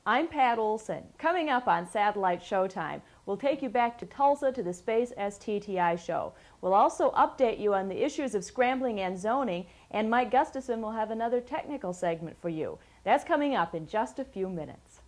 I'm Pat Olson. Coming up on Satellite Showtime, we'll take you back to Tulsa to the Space STTI show. We'll also update you on the issues of scrambling and zoning, and Mike Gustafson will have another technical segment for you. That's coming up in just a few minutes.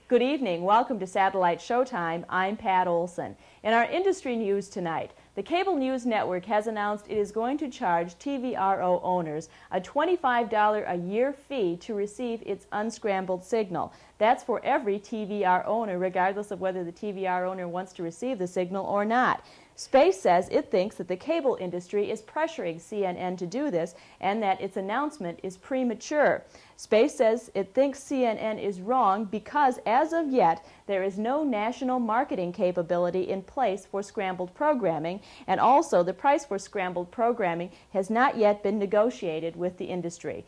Good evening. Welcome to Satellite Showtime. I'm Pat Olson. In our industry news tonight, the Cable News Network has announced it is going to charge TVRO owners a $25 a year fee to receive its unscrambled signal. That's for every TVR owner, regardless of whether the TVR owner wants to receive the signal or not. Space says it thinks that the cable industry is pressuring CNN to do this and that its announcement is premature. Space says it thinks CNN is wrong because, as of yet, there is no national marketing capability in place for scrambled programming, and also the price for scrambled programming has not yet been negotiated with the industry.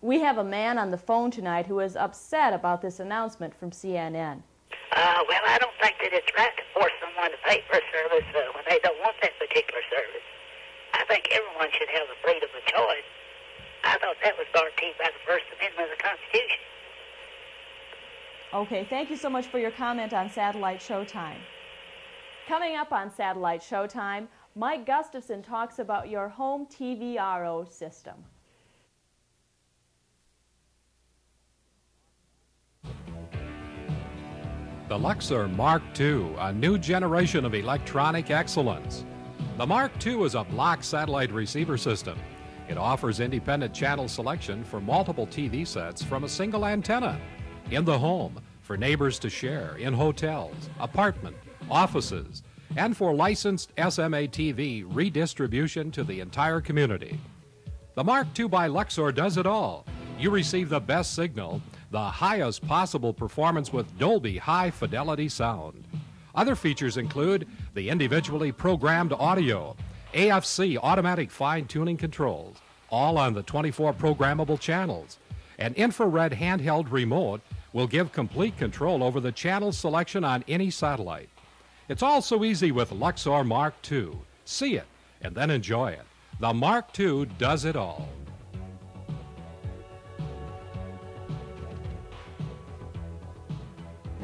We have a man on the phone tonight who is upset about this announcement from CNN. Well, I don't think that it's right to force someone to pay for a service when they don't want that particular service. I think everyone should have the freedom of choice. I thought that was guaranteed by the First Amendment of the Constitution. Okay, thank you so much for your comment on Satellite Showtime. Coming up on Satellite Showtime, Mike Gustafson talks about your home TVRO system. The Luxor Mark II, a new generation of electronic excellence. The Mark II is a block satellite receiver system. It offers independent channel selection for multiple TV sets from a single antenna. In the home, for neighbors to share, in hotels, apartment, offices, and for licensed SMA TV redistribution to the entire community. The Mark II by Luxor does it all. you receive the best signal, the highest possible performance with Dolby high fidelity sound. Other features include the individually programmed audio, AFC automatic fine-tuning controls, all on the 24 programmable channels. An infrared handheld remote will give complete control over the channel selection on any satellite. It's all so easy with Luxor Mark II. See it and then enjoy it. The Mark II does it all.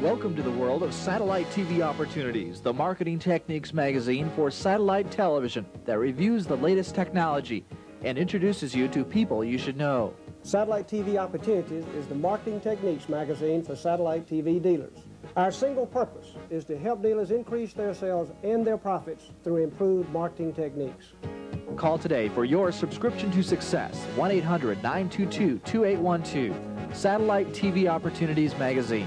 Welcome to the world of satellite TV opportunities, the marketing techniques magazine for satellite television that reviews the latest technology and introduces you to people you should know. Satellite TV Opportunities is the marketing techniques magazine for satellite TV dealers. Our single purpose is to help dealers increase their sales and their profits through improved marketing techniques. Call today for your subscription to success, 1-800-922-2812, Satellite TV Opportunities magazine.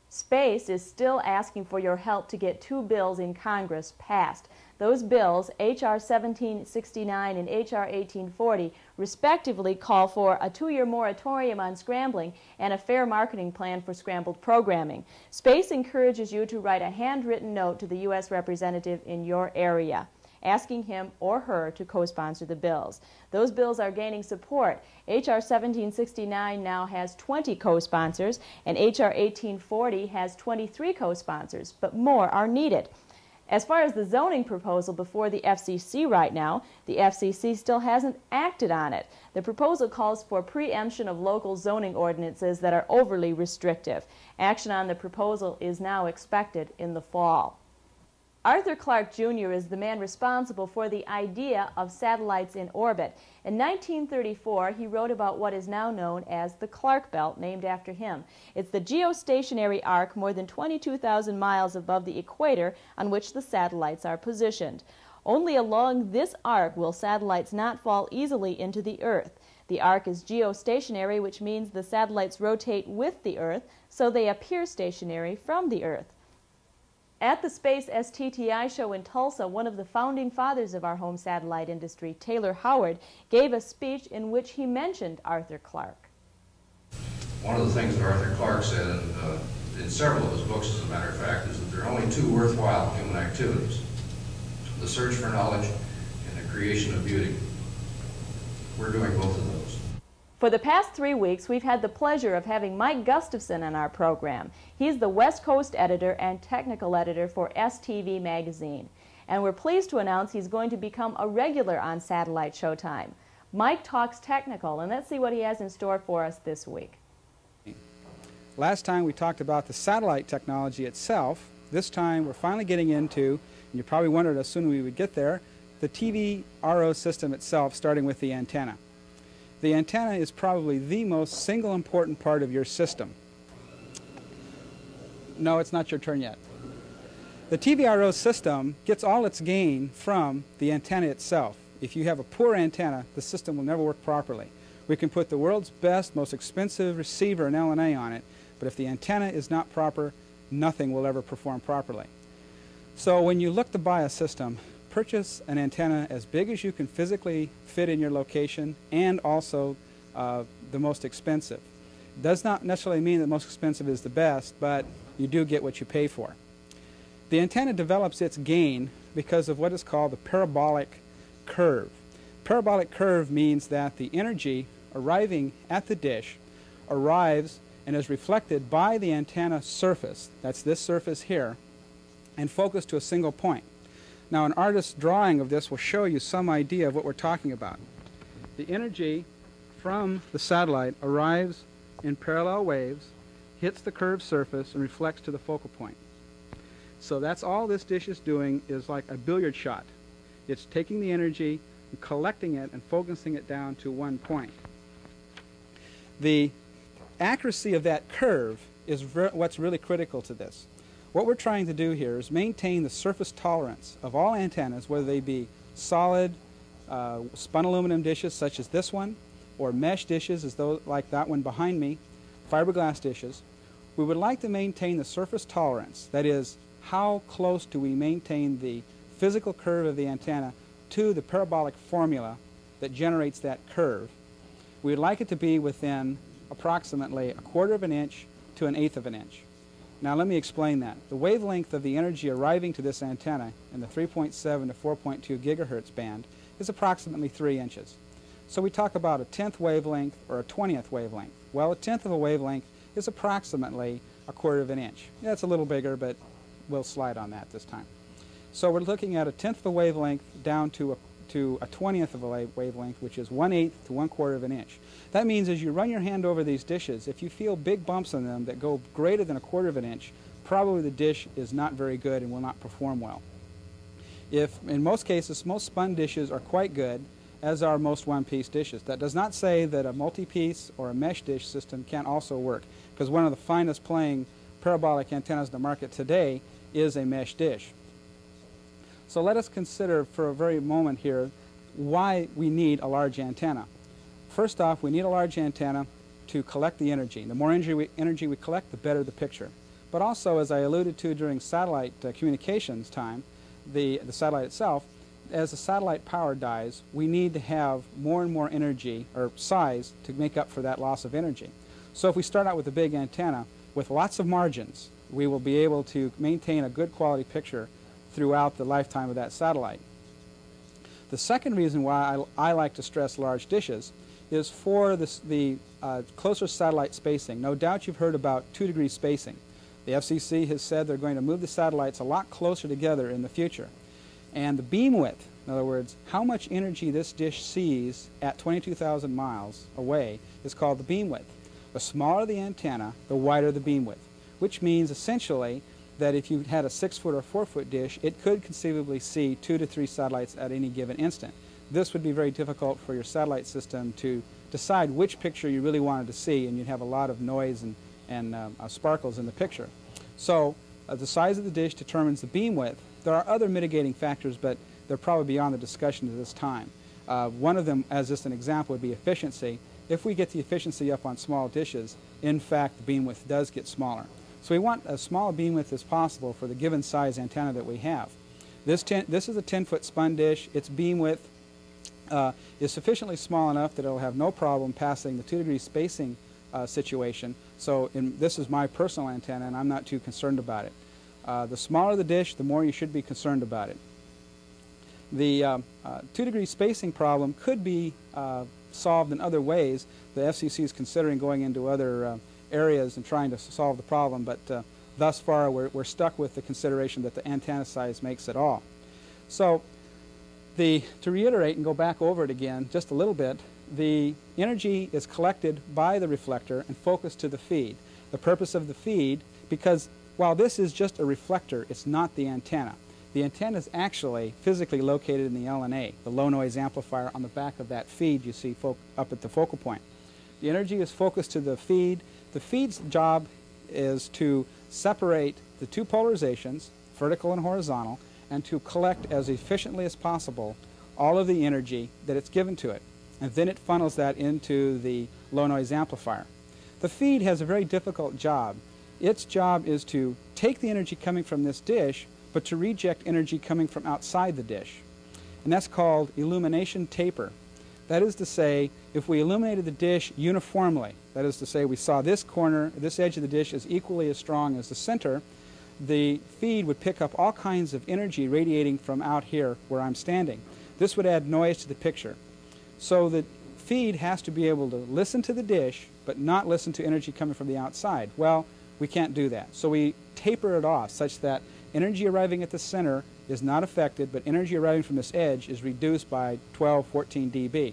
Space is still asking for your help to get two bills in Congress passed. Those bills, H.R. 1769 and H.R. 1840, respectively call for a 2-year moratorium on scrambling and a fair marketing plan for scrambled programming. Space encourages you to write a handwritten note to the U.S. representative in your area, asking him or her to co-sponsor the bills. Those bills are gaining support. H.R. 1769 now has 20 co-sponsors, and H.R. 1840 has 23 co-sponsors, but more are needed. As far as the zoning proposal before the FCC right now, the FCC still hasn't acted on it. The proposal calls for preemption of local zoning ordinances that are overly restrictive. Action on the proposal is now expected in the fall. Arthur Clark Jr. is the man responsible for the idea of satellites in orbit. In 1934, he wrote about what is now known as the Clark Belt, named after him. It's the geostationary arc more than 22,000 miles above the equator on which the satellites are positioned. Only along this arc will satellites not fall easily into the Earth. The arc is geostationary, which means the satellites rotate with the Earth, so they appear stationary from the Earth. At the Space STTI show in Tulsa, one of the founding fathers of our home satellite industry, Taylor Howard, gave a speech in which he mentioned Arthur Clark. One of the things that Arthur Clark said in several of his books, as a matter of fact, is that there are only two worthwhile human activities: the search for knowledge and the creation of beauty. We're doing both of those. For the past 3 weeks, we've had the pleasure of having Mike Gustafson on our program. He's the West Coast editor and technical editor for STV magazine. And we're pleased to announce he's going to become a regular on Satellite Showtime. Mike talks technical, and let's see what he has in store for us this week. Last time we talked about the satellite technology itself. This time we're finally getting into, and you probably wondered how soon we would get there, the TVRO system itself, starting with the antenna. The antenna is probably the most single important part of your system. No, it's not your turn yet. The TVRO system gets all its gain from the antenna itself. If you have a poor antenna, the system will never work properly. We can put the world's best, most expensive receiver and LNA on it, but if the antenna is not proper, nothing will ever perform properly. So when you look to buy a system, purchase an antenna as big as you can physically fit in your location, and also the most expensive. Does not necessarily mean that most expensive is the best, but you do get what you pay for. The antenna develops its gain because of what is called the parabolic curve. Parabolic curve means that the energy arriving at the dish arrives and is reflected by the antenna surface, that's this surface here, and focused to a single point. Now, an artist's drawing of this will show you some idea of what we're talking about. The energy from the satellite arrives in parallel waves, hits the curved surface, and reflects to the focal point. So that's all this dish is doing, is like a billiard shot. It's taking the energy and collecting it and focusing it down to one point. The accuracy of that curve is what's really critical to this. What we're trying to do here is maintain the surface tolerance of all antennas, whether they be solid spun aluminum dishes such as this one, or mesh dishes as though like that one behind me, fiberglass dishes. We would like to maintain the surface tolerance, that is, how close do we maintain the physical curve of the antenna to the parabolic formula that generates that curve. We would like it to be within approximately 1/4 of an inch to 1/8 of an inch. Now let me explain that. The wavelength of the energy arriving to this antenna in the 3.7 to 4.2 gigahertz band is approximately 3 inches. So we talk about a 1/10th wavelength or a 20th wavelength. Well, a 1/10th of a wavelength is approximately 1/4 of an inch. Yeah, it's a little bigger, but we'll slide on that this time. So we're looking at a 1/10th of a wavelength down to a 20th of a wavelength, which is 1/8 to 1/4 of an inch. That means as you run your hand over these dishes, if you feel big bumps on them that go greater than 1/4 of an inch, probably the dish is not very good and will not perform well. If, in most cases, most spun dishes are quite good, as are most one-piece dishes. That does not say that a multi-piece or a mesh dish system can't also work, because one of the finest playing parabolic antennas in the market today is a mesh dish. So let us consider for a very moment here why we need a large antenna. First off, we need a large antenna to collect the energy. The more energy we collect, the better the picture. But also, as I alluded to during satellite communications time, the satellite itself, as the satellite power dies, we need to have more and more energy or size to make up for that loss of energy. So if we start out with a big antenna with lots of margins, we will be able to maintain a good quality picture throughout the lifetime of that satellite. The second reason why I like to stress large dishes is for the closer satellite spacing. No doubt you've heard about 2-degree spacing. The FCC has said they're going to move the satellites a lot closer together in the future. And the beam width, in other words, how much energy this dish sees at 22,000 miles away, is called the beam width. The smaller the antenna, the wider the beam width, which means essentially that if you had a 6-foot or 4-foot dish, it could conceivably see 2 to 3 satellites at any given instant. This would be very difficult for your satellite system to decide which picture you really wanted to see, and you'd have a lot of noise and sparkles in the picture. So the size of the dish determines the beam width. There are other mitigating factors, but they're probably beyond the discussion at this time. One of them, as just an example, would be efficiency. If we get the efficiency up on small dishes, in fact, the beam width does get smaller. So we want as small a beam width as possible for the given size antenna that we have. This is a 10-foot spun dish. Its beam width is sufficiently small enough that it will have no problem passing the 2-degree spacing situation. So this is my personal antenna, and I'm not too concerned about it. The smaller the dish, the more you should be concerned about it. The 2-degree spacing problem could be solved in other ways. The FCC is considering going into other areas and trying to solve the problem, but thus far we're stuck with the consideration that the antenna size makes it all. So to reiterate and go back over it again just a little bit, the energy is collected by the reflector and focused to the feed. The purpose of the feed, because while this is just a reflector, it's not the antenna. The antenna is actually physically located in the LNA, the low noise amplifier on the back of that feed you see up at the focal point. The energy is focused to the feed. The feed's job is to separate the two polarizations, vertical and horizontal, and to collect as efficiently as possible all of the energy that it's given to it. And then it funnels that into the low noise amplifier. The feed has a very difficult job. Its job is to take the energy coming from this dish, but to reject energy coming from outside the dish. And that's called illumination taper. That is to say, if we illuminated the dish uniformly, that is to say we saw this corner, this edge of the dish is equally as strong as the center, the feed would pick up all kinds of energy radiating from out here where I'm standing. This would add noise to the picture. So the feed has to be able to listen to the dish, but not listen to energy coming from the outside. Well, we can't do that. So we taper it off such that energy arriving at the center is not affected, but energy arriving from this edge is reduced by 12, 14 dB.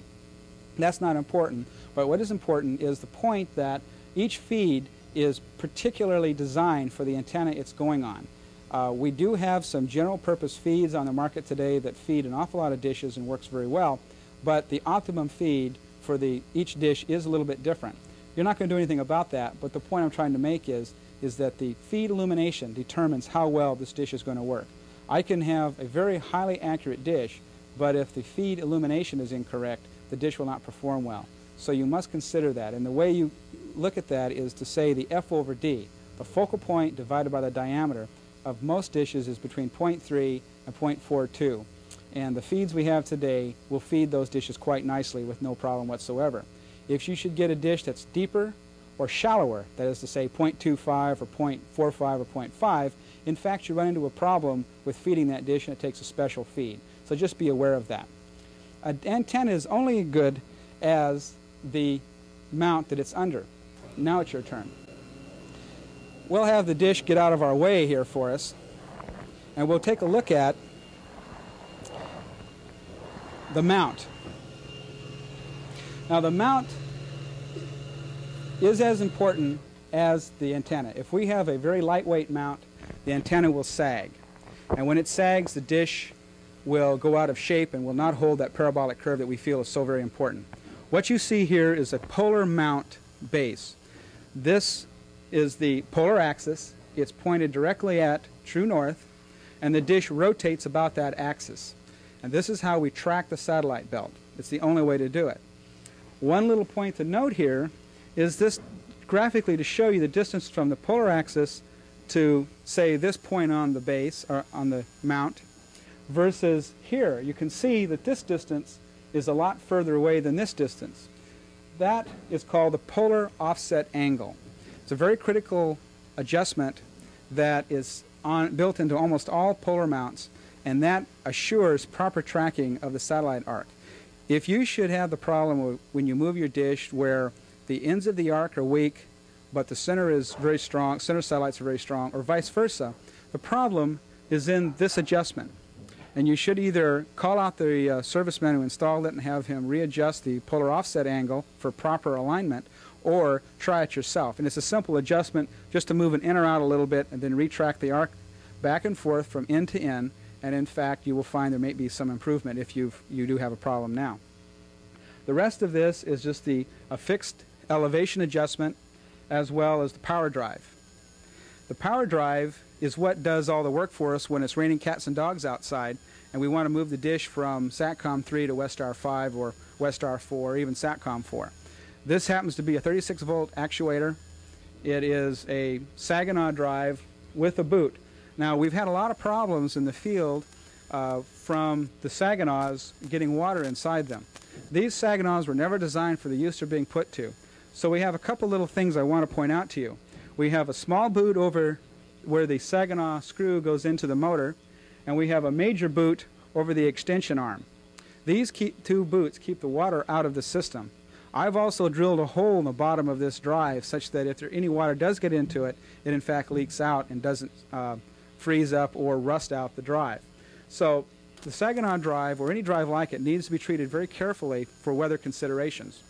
That's not important, but what is important is the point that each feed is particularly designed for the antenna it's going on. We do have some general purpose feeds on the market today that feed an awful lot of dishes and works very well, but the optimum feed for each dish is a little bit different. You're not going to do anything about that, but the point I'm trying to make is that the feed illumination determines how well this dish is going to work. I can have a very highly accurate dish, but if the feed illumination is incorrect, the dish will not perform well. So you must consider that. And the way you look at that is to say the F over D, the focal point divided by the diameter of most dishes is between 0.3 and 0.42. And the feeds we have today will feed those dishes quite nicely with no problem whatsoever. If you should get a dish that's deeper or shallower, that is to say 0.25 or 0.45 or 0.5, in fact you run into a problem with feeding that dish and it takes a special feed. So just be aware of that. An antenna is only good as the mount that it's under. Now it's your turn. We'll have the dish get out of our way here for us, and we'll take a look at the mount. Now the mount is as important as the antenna. If we have a very lightweight mount, the antenna will sag. And when it sags, the dish will go out of shape and will not hold that parabolic curve that we feel is so very important. What you see here is a polar mount base. This is the polar axis. It's pointed directly at true north, and the dish rotates about that axis. And this is how we track the satellite belt. It's the only way to do it. One little point to note here is this graphically to show you the distance from the polar axis to, say, this point on the base, or on the mount, versus here. You can see that this distance is a lot further away than this distance. That is called the polar offset angle. It's a very critical adjustment that is built into almost all polar mounts, and that assures proper tracking of the satellite arc. If you should have the problem when you move your dish where the ends of the arc are weak, but the center is very strong, center satellites are very strong, or vice versa, the problem is in this adjustment. And you should either call out the serviceman who installed it and have him readjust the polar offset angle for proper alignment, or try it yourself. And it's a simple adjustment just to move it in or out a little bit and then retract the arc back and forth from end to end. And in fact, you will find there may be some improvement if you do have a problem now. The rest of this is just a fixed elevation adjustment as well as the power drive. The power drive is what does all the work for us when it's raining cats and dogs outside and we want to move the dish from SATCOM 3 to Westar 5 or Westar 4 or even SATCOM 4. This happens to be a 36-volt actuator. It is a Saginaw drive with a boot. Now, we've had a lot of problems in the field from the Saginaws getting water inside them. These Saginaws were never designed for the use they're being put to. So we have a couple little things I want to point out to you. We have a small boot over where the Saginaw screw goes into the motor, and we have a major boot over the extension arm. These two boots keep the water out of the system. I've also drilled a hole in the bottom of this drive such that if any water does get into it, it in fact leaks out and doesn't freeze up or rust out the drive. So the Saginaw drive, or any drive like it, needs to be treated very carefully for weather considerations.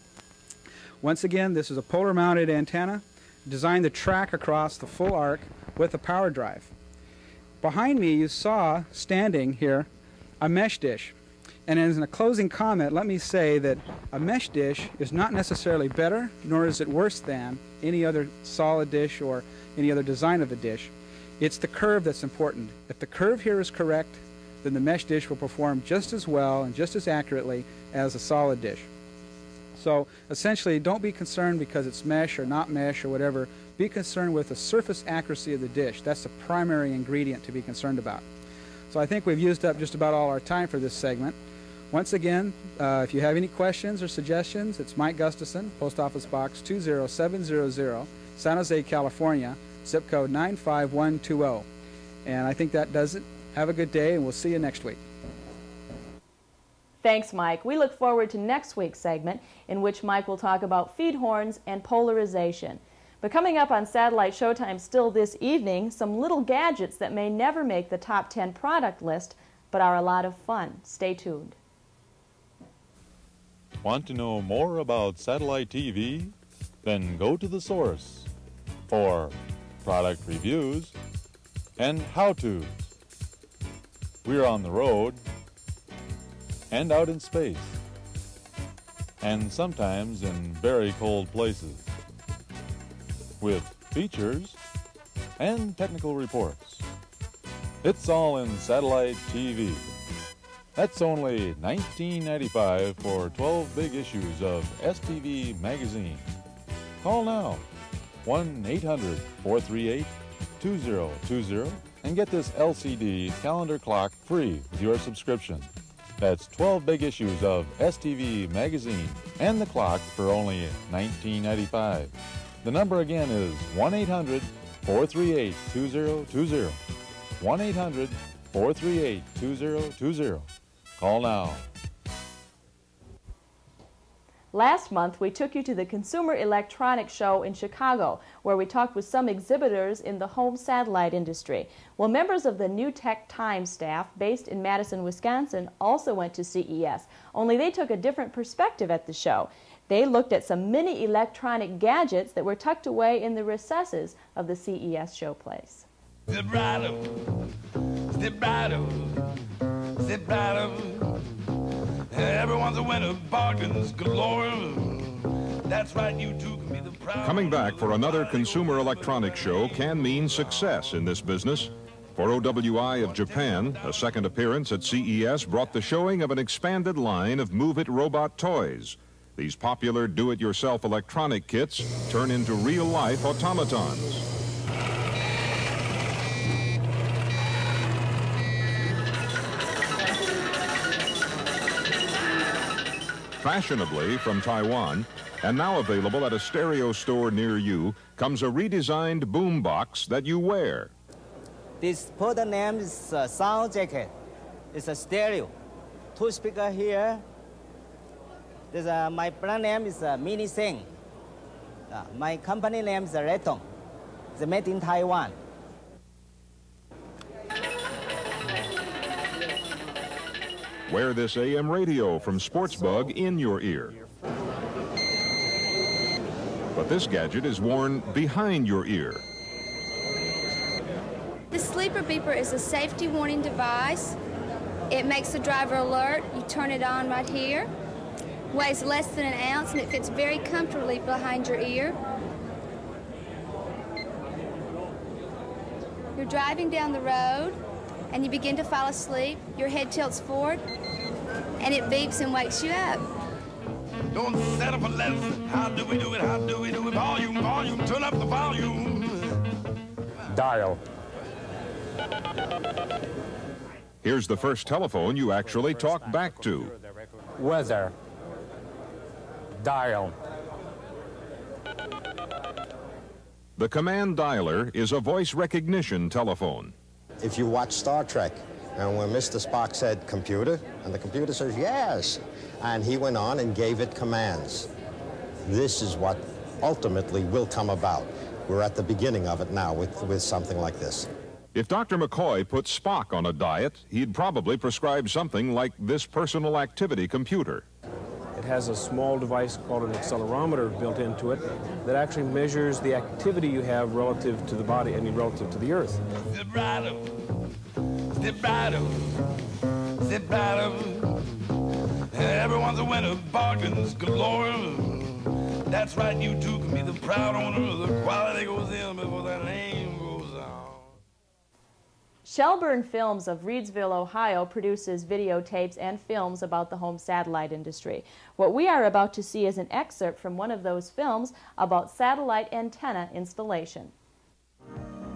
Once again, this is a polar mounted antenna designed to track across the full arc with a power drive. Behind me you saw standing here a mesh dish. And as a closing comment, let me say that a mesh dish is not necessarily better, nor is it worse than any other solid dish or any other design of a dish. It's the curve that's important. If the curve here is correct, then the mesh dish will perform just as well and just as accurately as a solid dish. So essentially, don't be concerned because it's mesh or not mesh or whatever. Be concerned with the surface accuracy of the dish. That's the primary ingredient to be concerned about. So I think we've used up just about all our time for this segment. Once again, if you have any questions or suggestions, it's Mike Gustafson, Post Office Box 20700, San Jose, California, zip code 95120. And I think that does it. Have a good day, and we'll see you next week. Thanks, Mike. We look forward to next week's segment, in which Mike will talk about feed horns and polarization. But coming up on Satellite Showtime still this evening, some little gadgets that may never make the top 10 product list, but are a lot of fun. Stay tuned. Want to know more about satellite TV? Then go to the source for product reviews and how-tos. We're on the road and out in space, and sometimes in very cold places, with features and technical reports. It's all in Satellite TV. That's only $19.95 for 12 big issues of STV magazine. Call now, 1-800-438-2020, and get this LCD calendar clock free with your subscription. That's 12 big issues of STV magazine and the clock for only $19.95. The number again is 1-800-438-2020. 1-800-438-2020. Call now. Last month, we took you to the Consumer Electronics Show in Chicago, where we talked with some exhibitors in the home satellite industry. Well, members of the New Tech Times staff, based in Madison, Wisconsin, also went to CES, only they took a different perspective at the show. They looked at some mini electronic gadgets that were tucked away in the recesses of the CES showplace. Zip right up, zip right up, zip right up. Everyone's a winner, bargains galore. That's right, you too can be the proud. Coming back for another consumer electronics show can mean success in this business. For OWI of Japan, a second appearance at CES brought the showing of an expanded line of Move-It robot toys. These popular do-it-yourself electronic kits turn into real-life automatons. Fashionably from Taiwan, and now available at a stereo store near you, comes a redesigned boombox that you wear. This product name is Sound Jacket. It's a stereo. Two speakers here. My brand name is Mini Sing. My company name is Retong. It's made in Taiwan. Wear this AM radio from Sportsbug in your ear. But this gadget is worn behind your ear. The sleeper beeper is a safety warning device. It makes the driver alert. You turn it on right here. Weighs less than an ounce and it fits very comfortably behind your ear. You're driving down the road and you begin to fall asleep. Your head tilts forward and it beeps and wakes you up. Don't settle for less. How do we do it? How do we do it? Volume, volume, turn up the volume. Dial. Here's the first telephone you actually talk back to. Weather. Dial. The command dialer is a voice recognition telephone. If you watch Star Trek, and when Mr. Spock said computer, and the computer says yes, and he went on and gave it commands. This is what ultimately will come about. We're at the beginning of it now with something like this. If Dr. McCoy put Spock on a diet, he'd probably prescribe something like this personal activity computer. It has a small device called an accelerometer built into it that actually measures the activity you have relative to the body and relative to the Earth. Zip right up, zip right up, zip right up. Everyone's a winner, bargains galore. That's right, you too can be the proud owner. The quality goes in before that name goes out. Shelburne Films of Reedsville, Ohio produces videotapes and films about the home satellite industry. What we are about to see is an excerpt from one of those films about satellite antenna installation.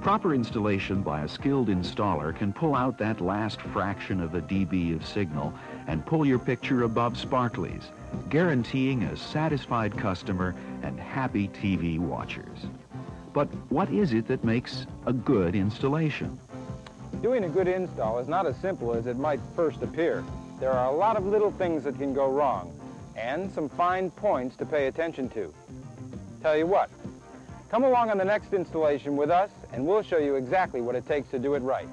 Proper installation by a skilled installer can pull out that last fraction of a dB of signal and pull your picture above sparklies, guaranteeing a satisfied customer and happy TV watchers. But what is it that makes a good installation? Doing a good install is not as simple as it might first appear. There are a lot of little things that can go wrong, and some fine points to pay attention to. Tell you what, come along on the next installation with us, and we'll show you exactly what it takes to do it right.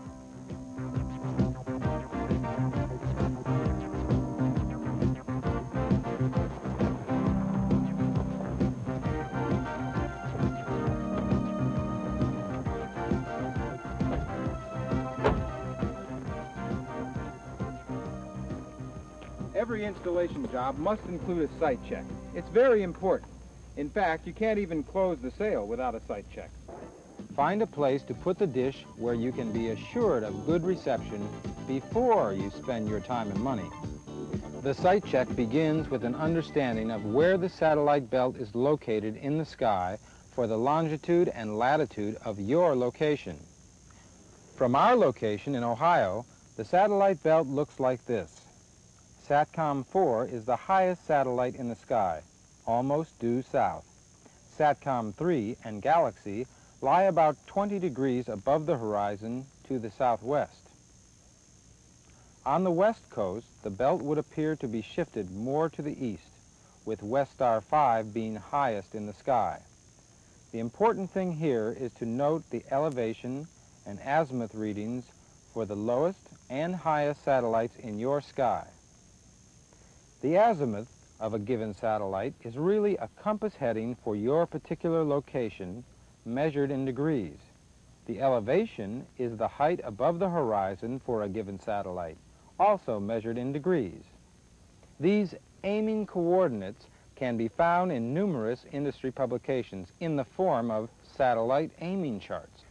Every installation job must include a site check. It's very important. In fact, you can't even close the sale without a site check. Find a place to put the dish where you can be assured of good reception before you spend your time and money. The site check begins with an understanding of where the satellite belt is located in the sky for the longitude and latitude of your location. From our location in Ohio, the satellite belt looks like this. SATCOM-4 is the highest satellite in the sky, almost due south. SATCOM-3 and Galaxy lie about 20 degrees above the horizon to the southwest. On the west coast, the belt would appear to be shifted more to the east, with Westar 5 being highest in the sky. The important thing here is to note the elevation and azimuth readings for the lowest and highest satellites in your sky. The azimuth of a given satellite is really a compass heading for your particular location measured in degrees. The elevation is the height above the horizon for a given satellite, also measured in degrees. These aiming coordinates can be found in numerous industry publications in the form of satellite aiming charts.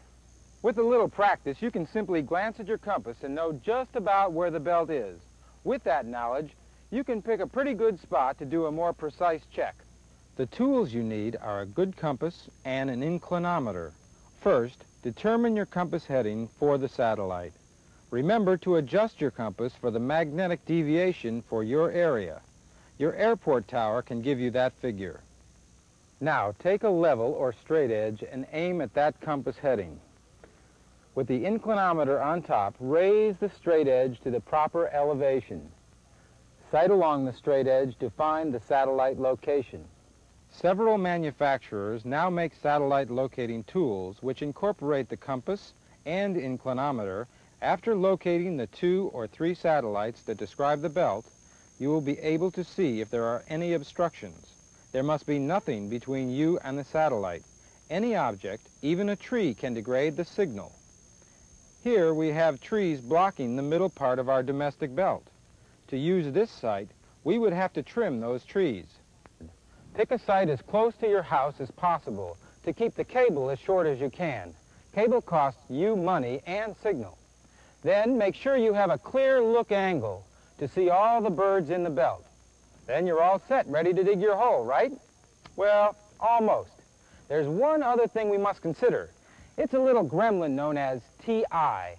With a little practice, you can simply glance at your compass and know just about where the belt is. With that knowledge, you can pick a pretty good spot to do a more precise check. The tools you need are a good compass and an inclinometer. First, determine your compass heading for the satellite. Remember to adjust your compass for the magnetic deviation for your area. Your airport tower can give you that figure. Now, take a level or straight edge and aim at that compass heading. With the inclinometer on top, raise the straight edge to the proper elevation. Sight along the straight edge to find the satellite location. Several manufacturers now make satellite locating tools which incorporate the compass and inclinometer. After locating the 2 or 3 satellites that describe the belt, you will be able to see if there are any obstructions. There must be nothing between you and the satellite. Any object, even a tree, can degrade the signal. Here we have trees blocking the middle part of our domestic belt. To use this site, we would have to trim those trees. Pick a site as close to your house as possible to keep the cable as short as you can. Cable costs you money and signal. Then make sure you have a clear look angle to see all the birds in the belt. Then you're all set, ready to dig your hole, right? Well, almost. There's one other thing we must consider. It's a little gremlin known as TI,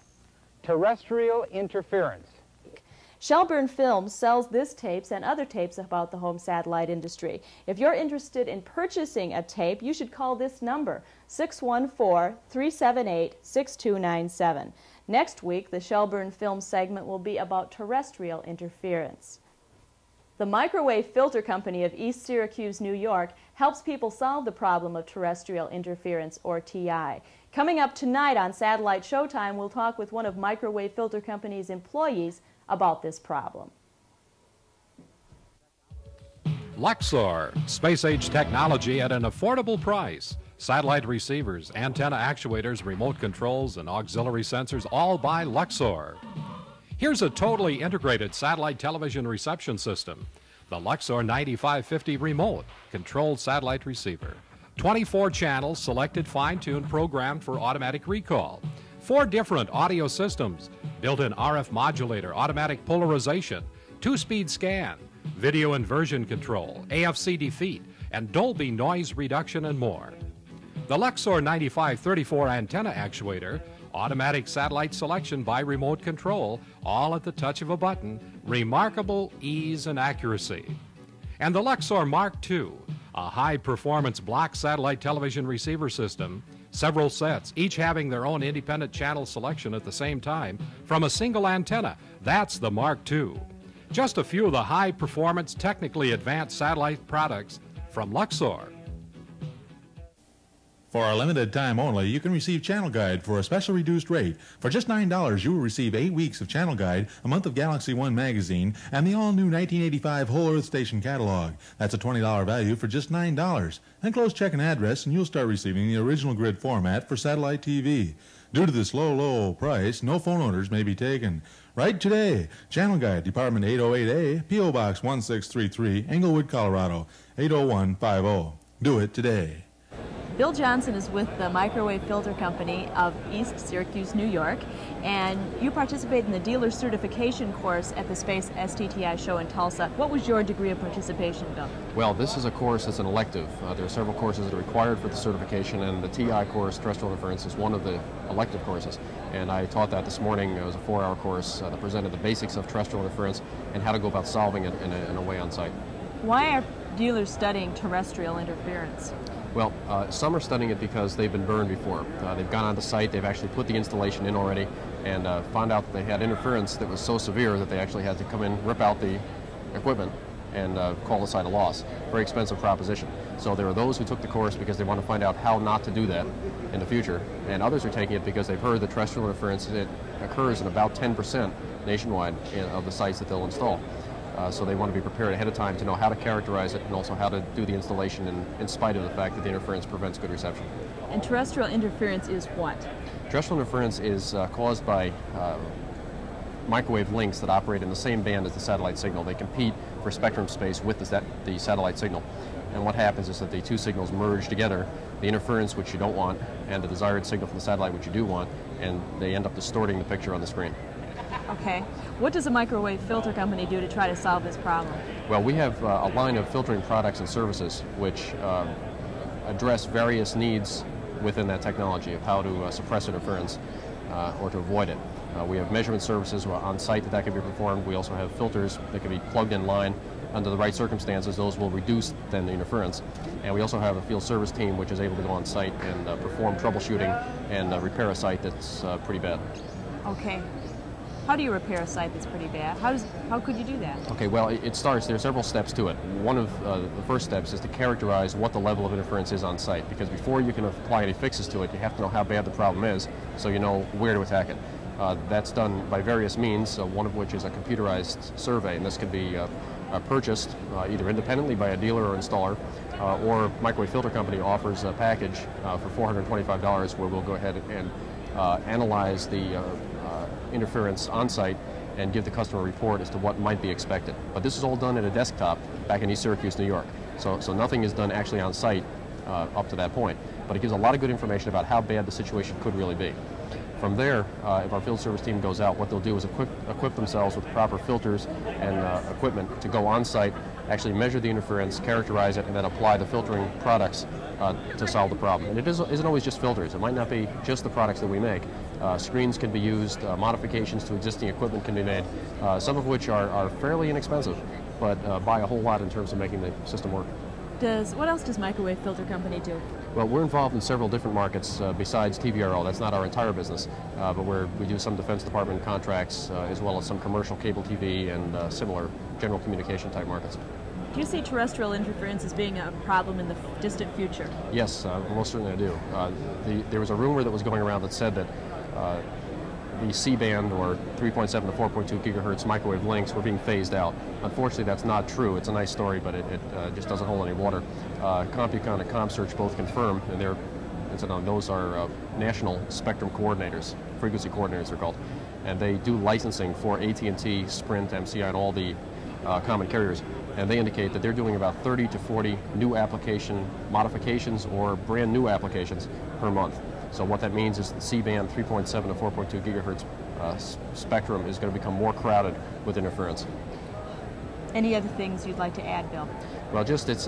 terrestrial interference. Shelburne Films sells this tapes and other tapes about the home satellite industry. If you're interested in purchasing a tape, you should call this number, 614-378-6297. Next week, the Shelburne Film segment will be about terrestrial interference. The Microwave Filter Company of East Syracuse, New York, helps people solve the problem of terrestrial interference, or TI. Coming up tonight on Satellite Showtime, we'll talk with one of Microwave Filter Company's employees about this problem. Luxor, space-age technology at an affordable price. Satellite receivers, antenna actuators, remote controls, and auxiliary sensors, all by Luxor. Here's a totally integrated satellite television reception system. The Luxor 9550 remote controlled satellite receiver. 24 channels, selected, fine-tuned, programmed for automatic recall. 4 different audio systems, built-in RF modulator, automatic polarization, 2-speed scan, video inversion control, AFC defeat, and Dolby noise reduction, and more. The Luxor 9534 antenna actuator, automatic satellite selection by remote control, all at the touch of a button, remarkable ease and accuracy. And the Luxor Mark II, a high-performance block satellite television receiver system, several sets, each having their own independent channel selection at the same time from a single antenna. That's the Mark II. Just a few of the high-performance, technically advanced satellite products from Luxor. For a limited time only, you can receive Channel Guide for a special reduced rate. For just $9, you will receive 8 weeks of Channel Guide, a month of Galaxy One magazine, and the all-new 1985 Whole Earth Station catalog. That's a $20 value for just $9. Then close check and address, and you'll start receiving the original grid format for satellite TV. Due to this low price, no phone orders may be taken. Write today. Channel Guide, Department 808A, P.O. Box 1633, Englewood, Colorado, 80150. Do it today. Bill Johnson is with the Microwave Filter Company of East Syracuse, New York, and you participated in the dealer certification course at the Space STTI show in Tulsa. What was your degree of participation, Bill? Well, this is a course that's an elective. There are several courses that are required for the certification, and the TI course, Terrestrial Interference, is one of the elective courses. And I taught that this morning. It was a 4-hour course that presented the basics of terrestrial interference and how to go about solving it in a way on site. Why are dealers studying terrestrial interference? Well, some are studying it because they've been burned before. They've gone on the site, they've actually put the installation in already, and found out that they had interference that was so severe that they actually had to come in, rip out the equipment, and call the site a loss. Very expensive proposition. So there are those who took the course because they want to find out how not to do that in the future, and others are taking it because they've heard that terrestrial interference occurs in about 10% nationwide of the sites that they'll install. So they want to be prepared ahead of time to know how to characterize it and also how to do the installation in spite of the fact that the interference prevents good reception. And terrestrial interference is what? Terrestrial interference is caused by microwave links that operate in the same band as the satellite signal. They compete for spectrum space with the satellite signal. And what happens is that the two signals merge together, the interference, which you don't want, and the desired signal from the satellite, which you do want, and they end up distorting the picture on the screen. Okay. What does a microwave filter company do to try to solve this problem? Well, we have a line of filtering products and services which address various needs within that technology of how to suppress interference or to avoid it. We have measurement services on site that can be performed. We also have filters that can be plugged in line under the right circumstances. Those will reduce then the interference. And we also have a field service team which is able to go on site and perform troubleshooting and repair a site that's pretty bad. Okay. How do you repair a site that's pretty bad? How could you do that? Okay, well, it starts, there are several steps to it. One of the first steps is to characterize what the level of interference is on site, because before you can apply any fixes to it, you have to know how bad the problem is so you know where to attack it. That's done by various means, one of which is a computerized survey, and this can be purchased either independently by a dealer or installer, or Microwave Filter Company offers a package for $425 where we'll go ahead and analyze the interference on site and give the customer a report as to what might be expected. But this is all done at a desktop back in East Syracuse, New York. So nothing is done actually on site up to that point. But it gives a lot of good information about how bad the situation could really be. From there, if our field service team goes out, what they'll do is equip themselves with proper filters and equipment to go on site, actually measure the interference, characterize it, and then apply the filtering products to solve the problem. And it isn't always just filters. It might not be just the products that we make. Screens can be used, modifications to existing equipment can be made, some of which are fairly inexpensive, but buy a whole lot in terms of making the system work. What else does Microwave Filter Company do? Well, we're involved in several different markets besides TVRO. That's not our entire business, but we do some Defense Department contracts as well as some commercial cable TV and similar general communication type markets. Do you see terrestrial interference as being a problem in the distant future? Yes, most certainly I do. There was a rumor that was going around that said that the C-band or 3.7 to 4.2 gigahertz microwave links were being phased out. Unfortunately, that's not true. It's a nice story, but it just doesn't hold any water. CompuCon and ComSearch both confirm, and those are national spectrum coordinators, frequency coordinators they're called, and they do licensing for AT&T, Sprint, MCI, and all the common carriers. And they indicate that they're doing about 30 to 40 new application modifications or brand new applications per month. So what that means is the C-band 3.7 to 4.2 gigahertz spectrum is going to become more crowded with interference. Any other things you'd like to add, Bill? Well, just it's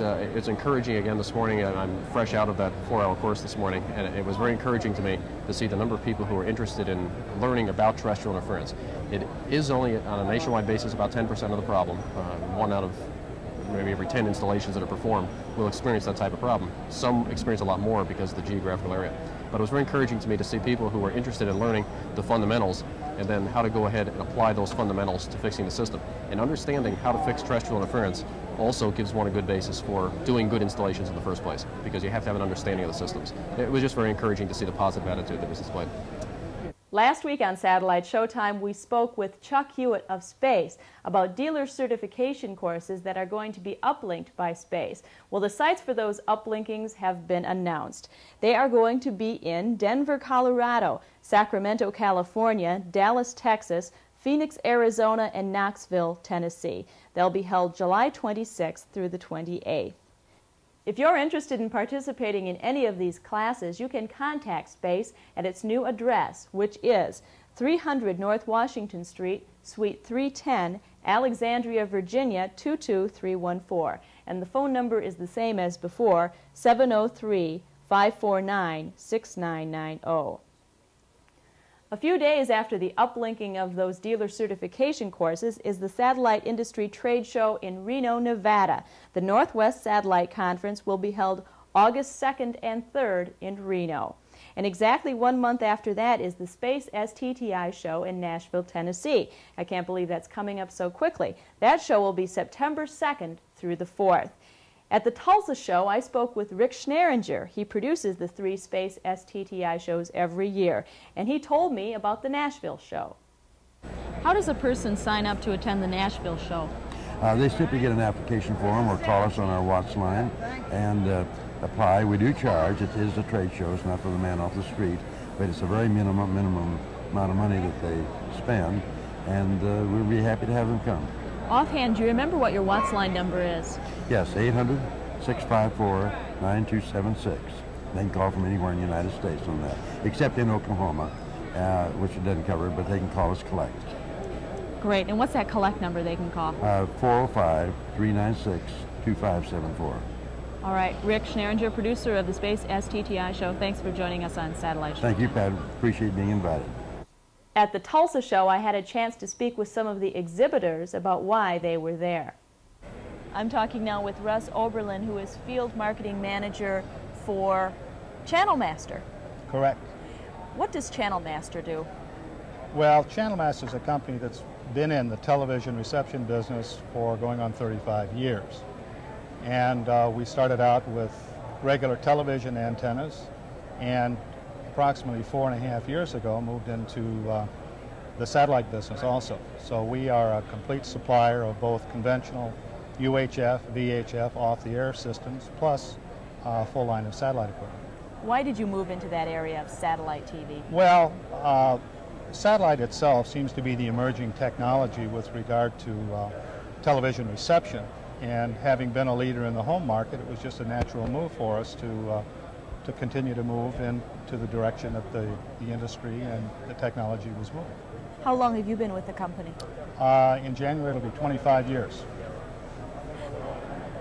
encouraging again this morning. I'm fresh out of that 4-hour course this morning, and it was very encouraging to me to see the number of people who are interested in learning about terrestrial interference. It is only on a nationwide basis about 10% of the problem. 1 out of maybe every 10 installations that are performed will experience that type of problem. Some experience a lot more because of the geographical area. But it was very encouraging to me to see people who are interested in learning the fundamentals and then how to go ahead and apply those fundamentals to fixing the system. And understanding how to fix terrestrial interference also gives one a good basis for doing good installations in the first place, because you have to have an understanding of the systems. It was just very encouraging to see the positive attitude that was displayed. Last week on Satellite Showtime, we spoke with Chuck Hewitt of Space about dealer certification courses that are going to be uplinked by Space. Well, the sites for those uplinkings have been announced. They are going to be in Denver, Colorado, Sacramento, California, Dallas, Texas, Phoenix, Arizona, and Knoxville, Tennessee. They'll be held July 26th through the 28th. If you're interested in participating in any of these classes, you can contact Space at its new address, which is 300 North Washington Street, Suite 310, Alexandria, Virginia 22314. And the phone number is the same as before, 703-549-6990. A few days after the uplinking of those dealer certification courses is the Satellite Industry Trade Show in Reno, Nevada. The Northwest Satellite Conference will be held August 2nd and 3rd in Reno. And exactly 1 month after that is the Space STTI show in Nashville, Tennessee. I can't believe that's coming up so quickly. That show will be September 2nd through the 4th. At the Tulsa show, I spoke with Rick Schneringer. He produces the 3 Space STTI shows every year, and he told me about the Nashville show. How does a person sign up to attend the Nashville show? They simply get an application form or call us on our Watts line and apply. We do charge. It is a trade show. It's not for the man off the street, but it's a very minimum amount of money that they spend, and we'll be happy to have them come. Offhand, do you remember what your Watts line number is? Yes, 800-654-9276. They can call from anywhere in the United States on that, except in Oklahoma, which it doesn't cover, but they can call us collect. Great. And what's that collect number they can call? 405-396-2574. All right. Rick Schneringer, producer of the Space STTI show, thanks for joining us on Satellite Show. Thank you, Pat. Appreciate being invited. At the Tulsa show, I had a chance to speak with some of the exhibitors about why they were there. I'm talking now with Russ Oberlin, who is Field Marketing Manager for Channel Master. Correct. What does Channel Master do? Well, Channel Master is a company that's been in the television reception business for going on 35 years. And we started out with regular television antennas, and approximately 4.5 years ago moved into the satellite business also. So we are a complete supplier of both conventional UHF, VHF, off-the-air systems, plus a full line of satellite equipment. Why did you move into that area of satellite TV? Well, satellite itself seems to be the emerging technology with regard to television reception, and having been a leader in the home market, it was just a natural move for us to continue to move into the direction that the industry and the technology was moving. How long have you been with the company? In January it'll be 25 years.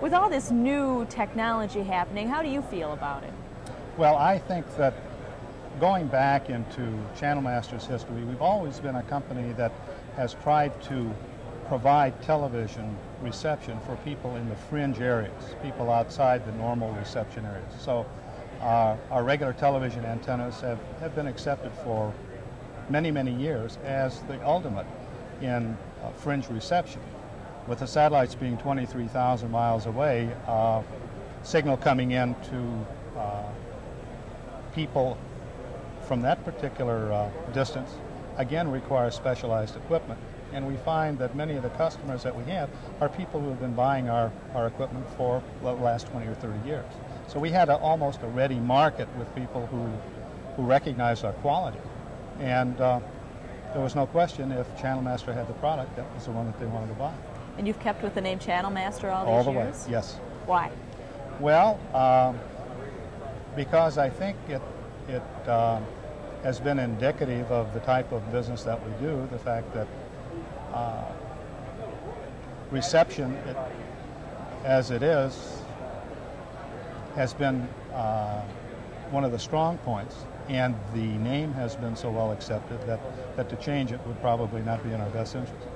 With all this new technology happening, how do you feel about it? Well, I think that going back into Channel Master's history, we've always been a company that has tried to provide television reception for people in the fringe areas, people outside the normal reception areas. So our regular television antennas have been accepted for many, many years as the ultimate in fringe reception. With the satellites being 23,000 miles away, signal coming in to people from that particular distance, again, requires specialized equipment. And we find that many of the customers that we have are people who have been buying our equipment for the last 20 or 30 years. So we had almost a ready market with people who recognized our quality. And there was no question if Channel Master had the product, that was the one that they wanted to buy. And you've kept with the name Channel Master all these years? All the way, yes. Why? Well, because I think it has been indicative of the type of business that we do, the fact that reception, as it is, has been one of the strong points, and the name has been so well accepted that to change it would probably not be in our best interest.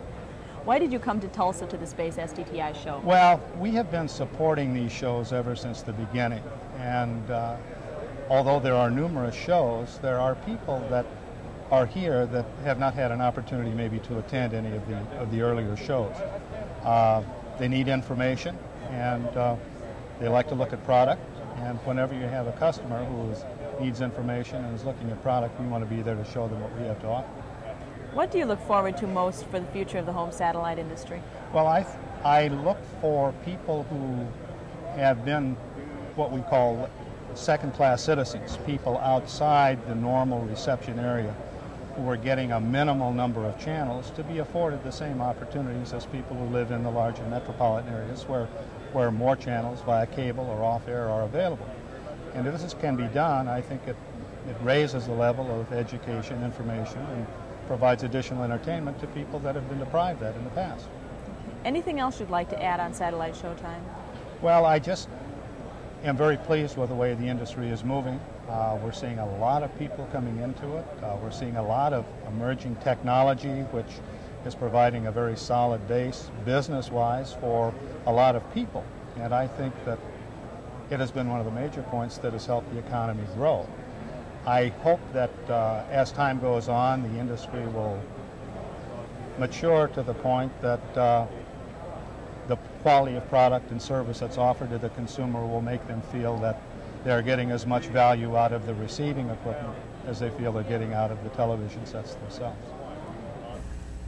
Why did you come to Tulsa to the Space STTI show? Well, we have been supporting these shows ever since the beginning, and although there are numerous shows, there are people that are here that have not had an opportunity maybe to attend any of the earlier shows. They need information, and they like to look at product, and whenever you have a customer who needs information and is looking at product, we want to be there to show them what we have to offer. What do you look forward to most for the future of the home satellite industry? Well, I look for people who have been what we call second-class citizens, people outside the normal reception area who are getting a minimal number of channels to be afforded the same opportunities as people who live in the larger metropolitan areas where where more channels via cable or off-air are available. And if this can be done, I think it raises the level of education, information, and provides additional entertainment to people that have been deprived of that in the past. Anything else you'd like to add on Satellite Showtime? Well, I just am very pleased with the way the industry is moving. We're seeing a lot of people coming into it. We're seeing a lot of emerging technology, which is providing a very solid base business-wise for a lot of people. And I think that it has been one of the major points that has helped the economy grow. I hope that as time goes on, the industry will mature to the point that the quality of product and service that's offered to the consumer will make them feel that they're getting as much value out of the receiving equipment as they feel they're getting out of the television sets themselves.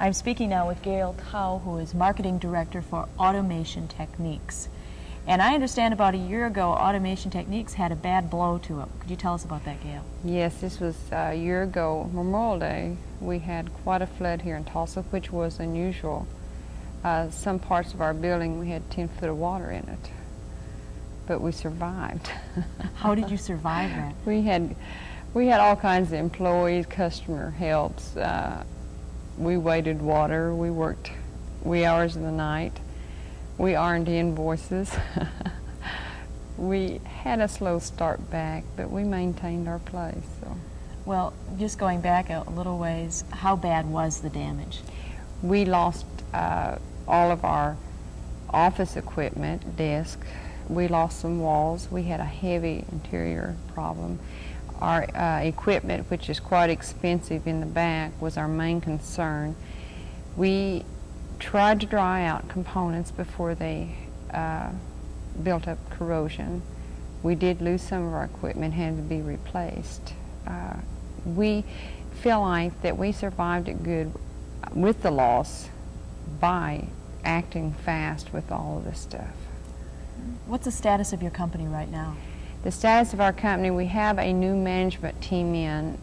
I'm speaking now with Gail Tao, who is Marketing Director for Automation Techniques. And I understand about a year ago, Automation Techniques had a bad blow to it. Could you tell us about that, Gail? Yes, this was a year ago, Memorial Day. We had quite a flood here in Tulsa, which was unusual. Some parts of our building, we had 10 foot of water in it, but we survived. How did you survive that? We had all kinds of employees, customer helps. We waited water. We worked wee hours of the night. We earned invoices. We had a slow start back, but we maintained our place. So. Well, just going back a little ways, how bad was the damage? We lost all of our office equipment, desk. We lost some walls. We had a heavy interior problem. Our equipment, which is quite expensive in the back, was our main concern. We tried to dry out components before they built up corrosion. We did lose some of our equipment, had to be replaced. We feel like that we survived it good with the loss by acting fast with all of this stuff. What's the status of your company right now? The status of our company, we have a new management team in,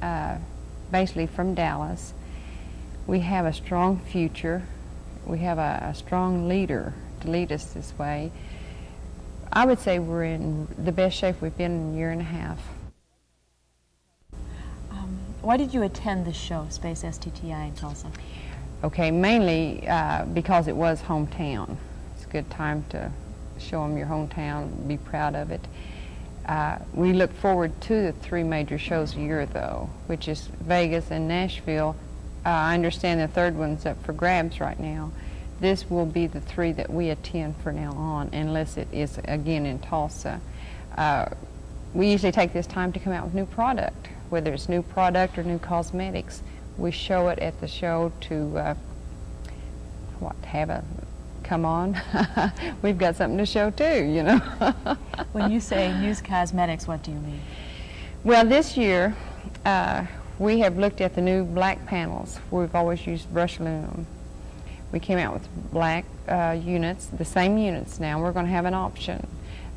basically from Dallas. We have a strong future. We have a strong leader to lead us this way. I would say we're in the best shape we've been in a year and a half. Why did you attend this show, Space STTI in Tulsa? Okay, mainly because it was hometown. It's a good time to show them your hometown, be proud of it. We look forward to the 3 major shows a year, though, which is Vegas and Nashville. I understand the 3rd one's up for grabs right now. This will be the 3 that we attend from now on, unless it is again in Tulsa. We usually take this time to come out with new product, whether it's new product or new cosmetics. We show it at the show to have a come on. We've got something to show too, you know. When you say new cosmetics, what do you mean? Well, this year we have looked at the new black panels. We've always used brushed aluminum. We came out with black units, the same units now. We're going to have an option.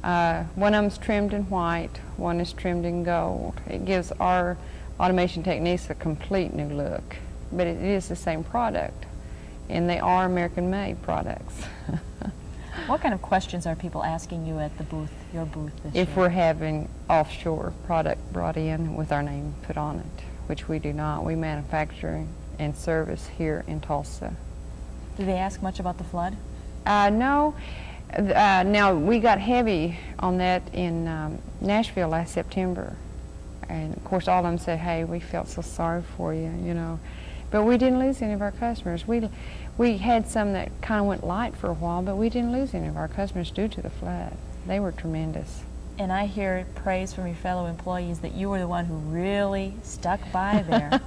One of them's trimmed in white, one is trimmed in gold. It gives our Automation Techniques a complete new look, but it is the same product, and they are American-made products. What kind of questions are people asking you at the booth, your booth this year? If we're having offshore product brought in with our name put on it, which we do not. We manufacture and service here in Tulsa. Do they ask much about the flood? No. Now, we got heavy on that in Nashville last September. And, of course, all of them said, hey, we felt so sorry for you, you know. But we didn't lose any of our customers. We had some that kind of went light for a while, but we didn't lose any of our customers due to the flood. They were tremendous. And I hear praise from your fellow employees that you were the one who really stuck by there.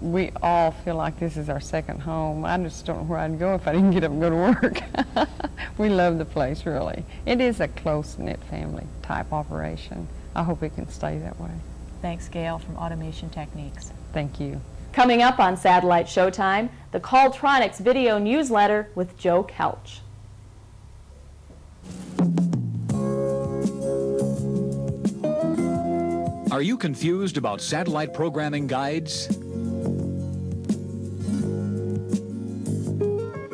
We all feel like this is our second home. I just don't know where I'd go if I didn't get up and go to work. We love the place, really. It is a close-knit family type operation. I hope it can stay that way. Thanks, Gail, from Automation Techniques. Thank you. Coming up on Satellite Showtime, the Calltronics video newsletter with Joe Couch. Are you confused about satellite programming guides?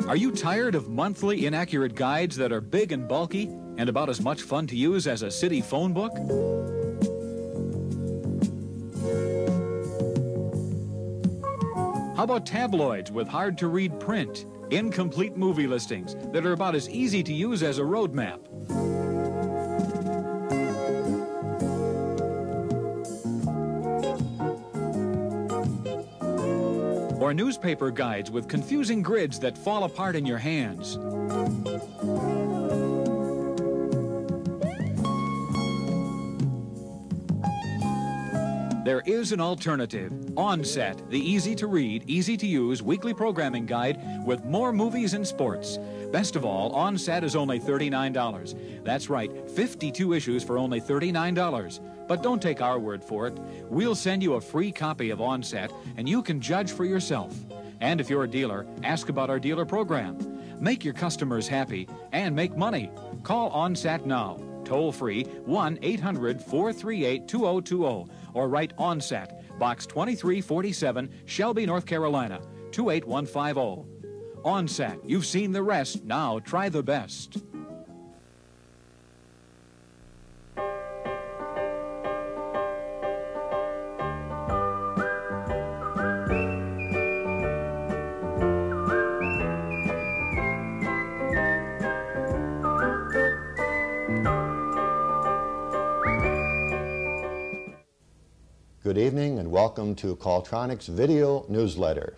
Are Are you tired of monthly inaccurate guides that are big and bulky and about as much fun to use as a city phone book? How about tabloids with hard-to-read print, incomplete movie listings that are about as easy to use as a road map? Or newspaper guides with confusing grids that fall apart in your hands? There is an alternative. Onset, the easy-to-read, easy-to-use weekly programming guide with more movies and sports. Best of all, Onset is only $39. That's right, 52 issues for only $39. But don't take our word for it. We'll send you a free copy of Onset, and you can judge for yourself. And if you're a dealer, ask about our dealer program. Make your customers happy and make money. Call Onset now. Toll-free 1-800-438-2020 or write Onset, Box 2347, Shelby, North Carolina, 28150. Onset, you've seen the rest, now try the best. Good evening and welcome to Qualtronic's video newsletter.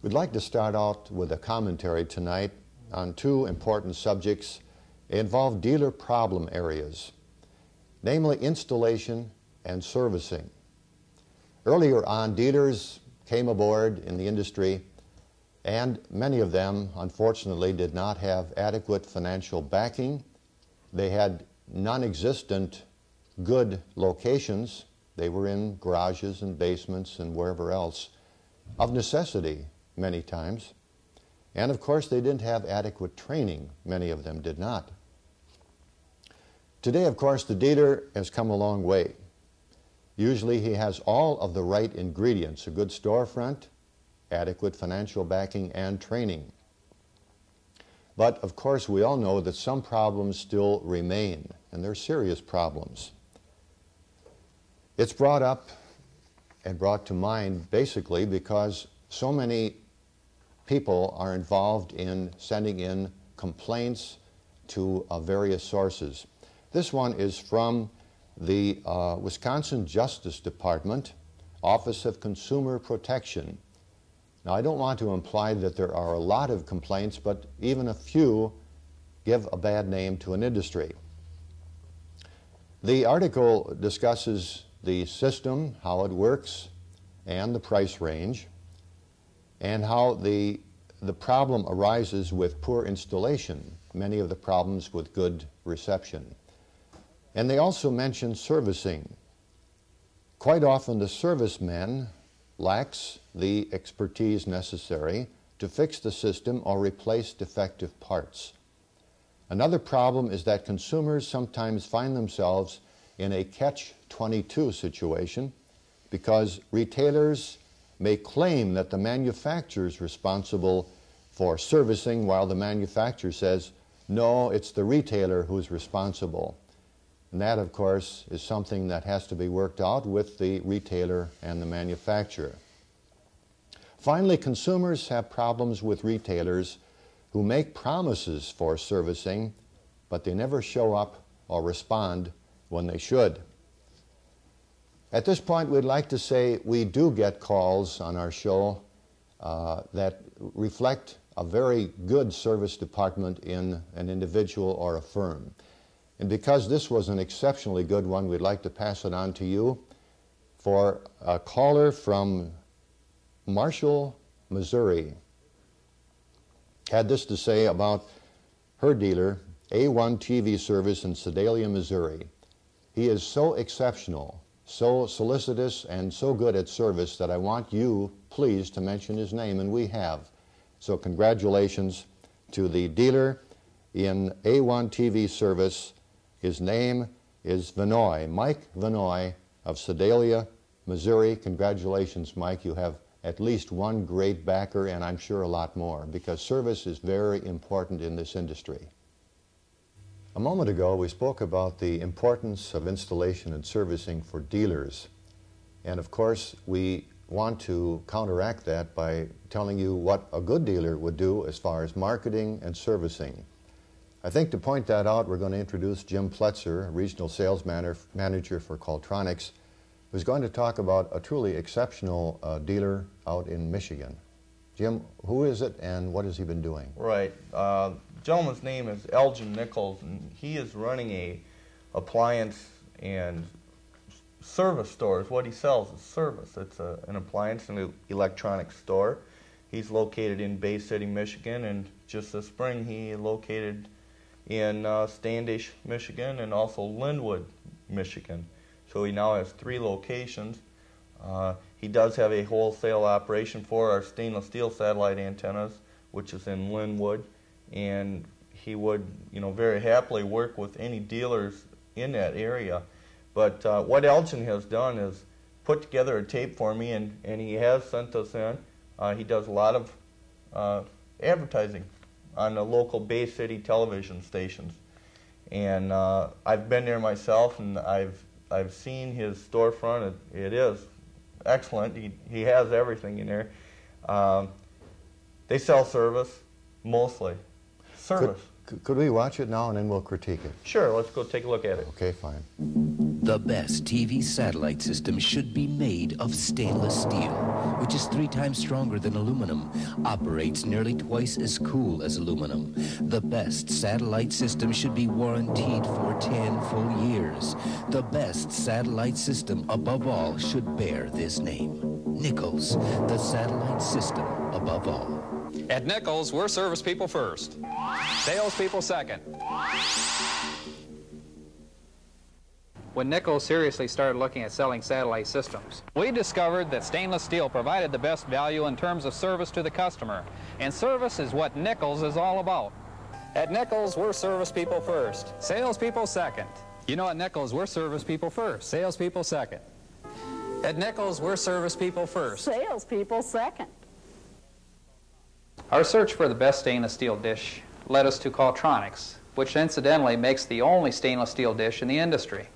We'd like to start out with a commentary tonight on two important subjects. They involve dealer problem areas, namely installation and servicing. Earlier on, dealers came aboard in the industry, and many of them, unfortunately, did not have adequate financial backing. They had non-existent good locations. They were in garages and basements and wherever else, of necessity many times. And of course, they didn't have adequate training. Many of them did not. Today, of course, the dealer has come a long way. Usually he has all of the right ingredients: a good storefront, adequate financial backing, and training. But of course, we all know that some problems still remain, and they're serious problems. It's brought up and brought to mind basically because so many people are involved in sending in complaints to various sources. This one is from the Wisconsin Justice Department, Office of Consumer Protection. Now, I don't want to imply that there are a lot of complaints, but even a few give a bad name to an industry. The article discusses the system, how it works, and the price range, and how the problem arises with poor installation, many of the problems with good reception. And they also mention servicing. Quite often the serviceman lacks the expertise necessary to fix the system or replace defective parts. Another problem is that consumers sometimes find themselves in a catch-22 situation because retailers may claim that the manufacturer is responsible for servicing while the manufacturer says, no, it's the retailer who's responsible. And that, of course, is something that has to be worked out with the retailer and the manufacturer. Finally, consumers have problems with retailers who make promises for servicing, but they never show up or respond when they should. At this point, we'd like to say we do get calls on our show that reflect a very good service department in an individual or a firm. And because this was an exceptionally good one, we'd like to pass it on to you for a caller from Marshall, Missouri. Had this to say about her dealer, A1 TV Service in Sedalia, Missouri. He is so exceptional, so solicitous, and so good at service that I want you, please, to mention his name, and we have. So congratulations to the dealer in A1 TV Service. His name is Vinoy, Mike Vinoy of Sedalia, Missouri. Congratulations, Mike. You have at least one great backer, and I'm sure a lot more, because service is very important in this industry. A moment ago, we spoke about the importance of installation and servicing for dealers. And of course, we want to counteract that by telling you what a good dealer would do as far as marketing and servicing. I think to point that out, we're going to introduce Jim Pletzer, Regional Sales Manager for Qualtronics, who's going to talk about a truly exceptional dealer out in Michigan. Jim, who is it and what has he been doing? Right. The gentleman's name is Elgin Nichols, and he is running a appliance and service store. What he sells is service. It's an appliance and electronics store. He's located in Bay City, Michigan, and just this spring he located in Standish, Michigan, and also Linwood, Michigan. So he now has 3 locations. He does have a wholesale operation for our stainless steel satellite antennas, which is in Linwood, and he would, very happily work with any dealers in that area. But what Elgin has done is put together a tape for me, and he has sent us in. He does a lot of advertising on the local Bay City television stations, and I've been there myself, and I've seen his storefront. It is excellent. He has everything in there. They sell service, mostly. Service. Could we watch it now and then we'll critique it? Sure, let's go take a look at it. Okay, fine. The best TV satellite system should be made of stainless steel, which is 3 times stronger than aluminum, operates nearly twice as cool as aluminum. The best satellite system should be warranted for 10 full years. The best satellite system, above all, should bear this name. Nichols, the satellite system above all. At Nichols, we're service people first, sales people second. When Nichols seriously started looking at selling satellite systems, We discovered that stainless steel provided the best value in terms of service to the customer, and service is what Nichols is all about. At Nichols, we're service people first, sales people second. At Nichols, we're service people first, sales people second. At Nichols, we're service people first, sales people second. our search for the best stainless steel dish led us to Qualtronics, which incidentally makes the only stainless steel dish in the industry.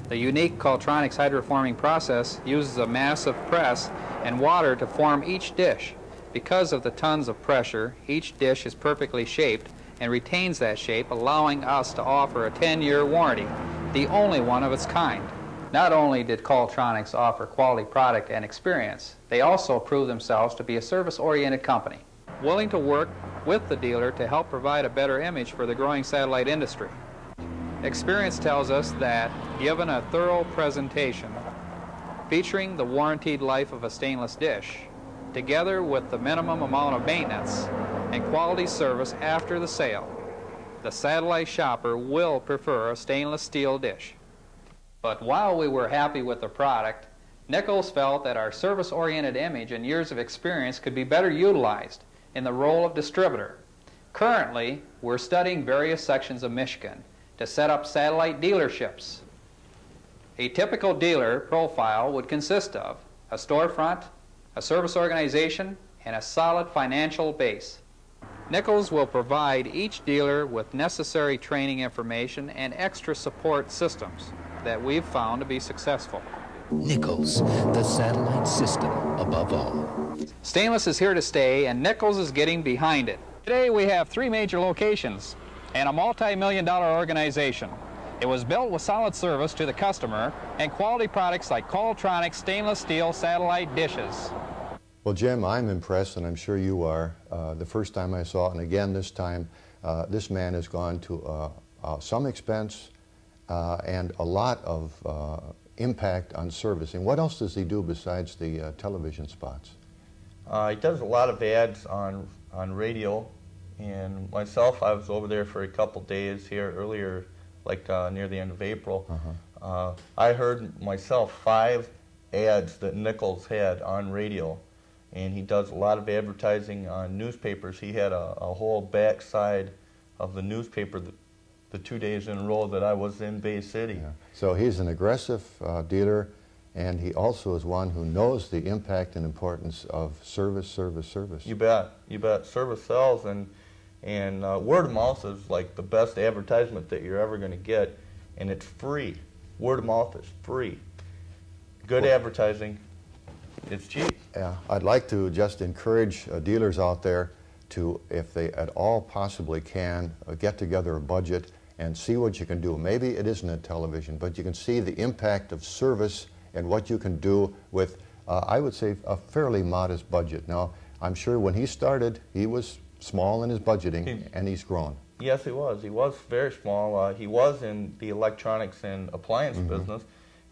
The unique Qualtronics hydroforming process uses a massive press and water to form each dish. Because of the tons of pressure, each dish is perfectly shaped and retains that shape, allowing us to offer a 10-year warranty, the only one of its kind. Not only did Qualtronics offer quality product and experience, they also proved themselves to be a service-oriented company, willing to work with the dealer to help provide a better image for the growing satellite industry. Experience tells us that, given a thorough presentation featuring the warranted life of a stainless dish, together with the minimum amount of maintenance and quality service after the sale, the satellite shopper will prefer a stainless steel dish. But while we were happy with the product, Nichols felt that our service-oriented image and years of experience could be better utilized in the role of distributor. Currently, we're studying various sections of Michigan to set up satellite dealerships. A typical dealer profile would consist of a storefront, a service organization, and a solid financial base. Nichols will provide each dealer with necessary training information and extra support systems that we've found to be successful. Nichols, the satellite system above all. Stainless is here to stay, and Nichols is getting behind it. Today we have 3 major locations and a multi-million-dollar organization. It was built with solid service to the customer and quality products like Qualtronics stainless steel satellite dishes. Well, Jim, I'm impressed, and I'm sure you are. The first time I saw it, and again this time, this man has gone to some expense and a lot of impact on servicing. What else does he do besides the television spots? He does a lot of ads on radio, and myself, I was over there for a couple days here earlier, like near the end of April. I heard myself 5 ads that Nichols had on radio, and he does a lot of advertising on newspapers. He had a whole backside of the newspaper the 2 days in a row that I was in Bay City. Yeah. So he's an aggressive dealer, and he also is one who knows the impact and importance of service, service, service. You bet. You bet. Service sells, and word of mouth is like the best advertisement that you're ever going to get, and it's free. Word of mouth is free. Good advertising. It's cheap. Yeah, I'd like to just encourage dealers out there to, if they at all possibly can, get together a budget and see what you can do. Maybe it isn't a television, but you can see the impact of service and what you can do with, I would say, a fairly modest budget. Now, I'm sure when he started, he was small in his budgeting, and he's grown. Yes, he was. He was very small. He was in the electronics and appliance business,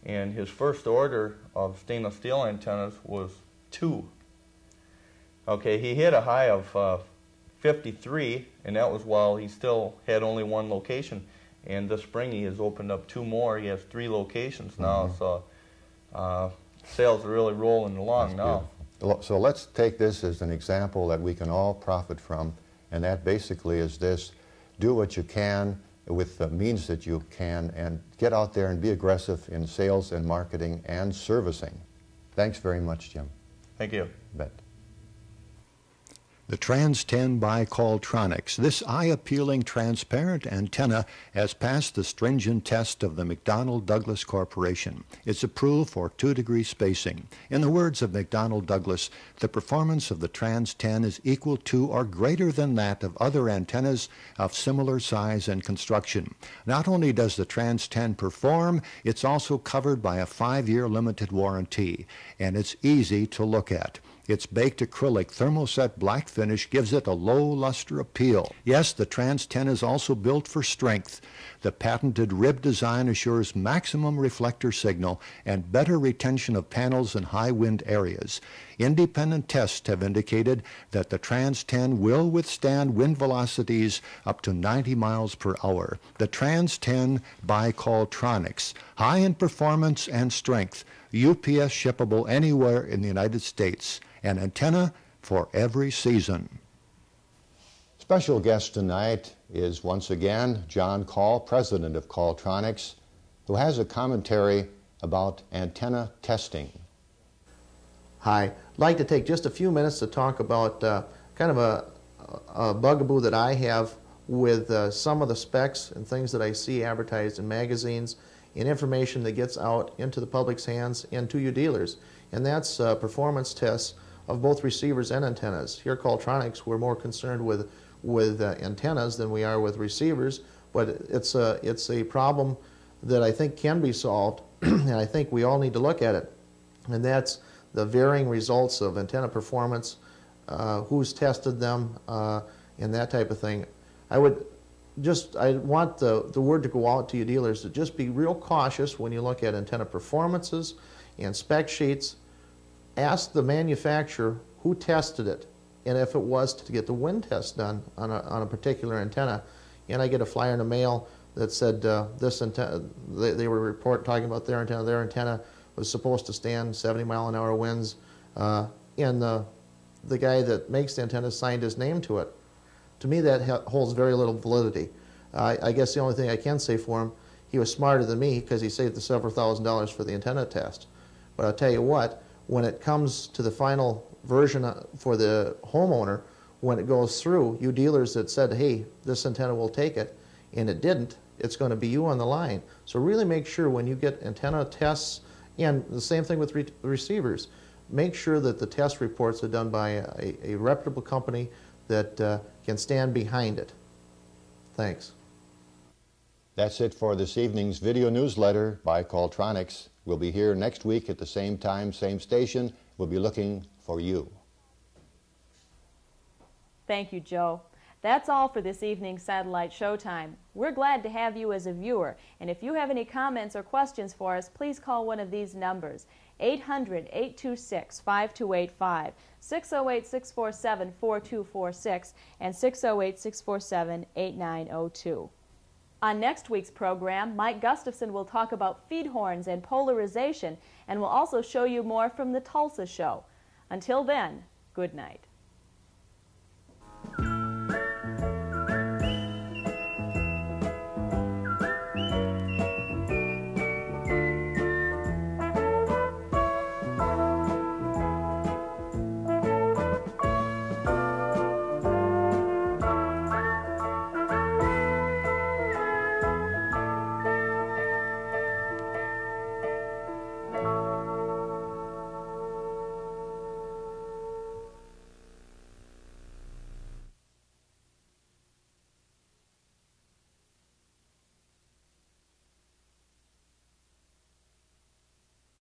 and his first order of stainless steel antennas was 2. Okay, he hit a high of 53, and that was while he still had only 1 location. And this spring he has opened up 2 more. He has 3 locations now, so sales are really rolling along now. So let's take this as an example that we can all profit from, and that basically is this: do what you can with the means that you can, and get out there and be aggressive in sales and marketing and servicing. Thanks very much, Jim. Thank you. Bet. The Trans 10 by Qualtronics. This eye-appealing transparent antenna has passed the stringent test of the McDonnell Douglas Corporation. It's approved for 2-degree spacing. In the words of McDonnell Douglas, the performance of the Trans 10 is equal to or greater than that of other antennas of similar size and construction. Not only does the Trans 10 perform, it's also covered by a 5-year limited warranty, and it's easy to look at. Its baked acrylic thermoset black finish gives it a low luster appeal. Yes, the Trans 10 is also built for strength. The patented rib design assures maximum reflector signal and better retention of panels in high wind areas. Independent tests have indicated that the Trans 10 will withstand wind velocities up to 90 miles per hour. The Trans 10 by Qualtronics, high in performance and strength, UPS shippable anywhere in the United States. An antenna for every season. Special guest tonight is once again John Call, president of Qualtronics, who has a commentary about antenna testing. Hi, I'd like to take just a few minutes to talk about kind of a bugaboo that I have with some of the specs and things that I see advertised in magazines and information that gets out into the public's hands and to you dealers. And that's performance tests of both receivers and antennas. Here at Qualtronics, we're more concerned with antennas than we are with receivers, but it's a problem that I think can be solved, and I think we all need to look at it. And that's the varying results of antenna performance, who's tested them, and that type of thing. I want the word to go out to you dealers to just be real cautious when you look at antenna performances and spec sheets. Ask the manufacturer who tested it, and if it was to get the wind test done on a particular antenna. And I get a flyer in the mail that said this antenna, they were talking about their antenna was supposed to stand 70-mile-an-hour winds, and the guy that makes the antenna signed his name to it. To me, that holds very little validity. I guess the only thing I can say for him, he was smarter than me because he saved the several $1,000s for the antenna test. But I'll tell you what, when it comes to the final version for the homeowner, when it goes through, you dealers that said, hey, this antenna will take it, and it didn't, it's going to be you on the line. So really make sure when you get antenna tests, and the same thing with receivers, make sure that the test reports are done by a reputable company that can stand behind it. Thanks. That's it for this evening's video newsletter by Qualtronics. We'll be here next week at the same time, same station. We'll be looking for you. Thank you, Joe. That's all for this evening's Satellite Showtime. We're glad to have you as a viewer, and if you have any comments or questions for us, please call one of these numbers: 800-826-5285, 608-647-4246, and 608-647-8902. On next week's program, Mike Gustafson will talk about feed horns and polarization, and will also show you more from the Tulsa show. Until then, good night.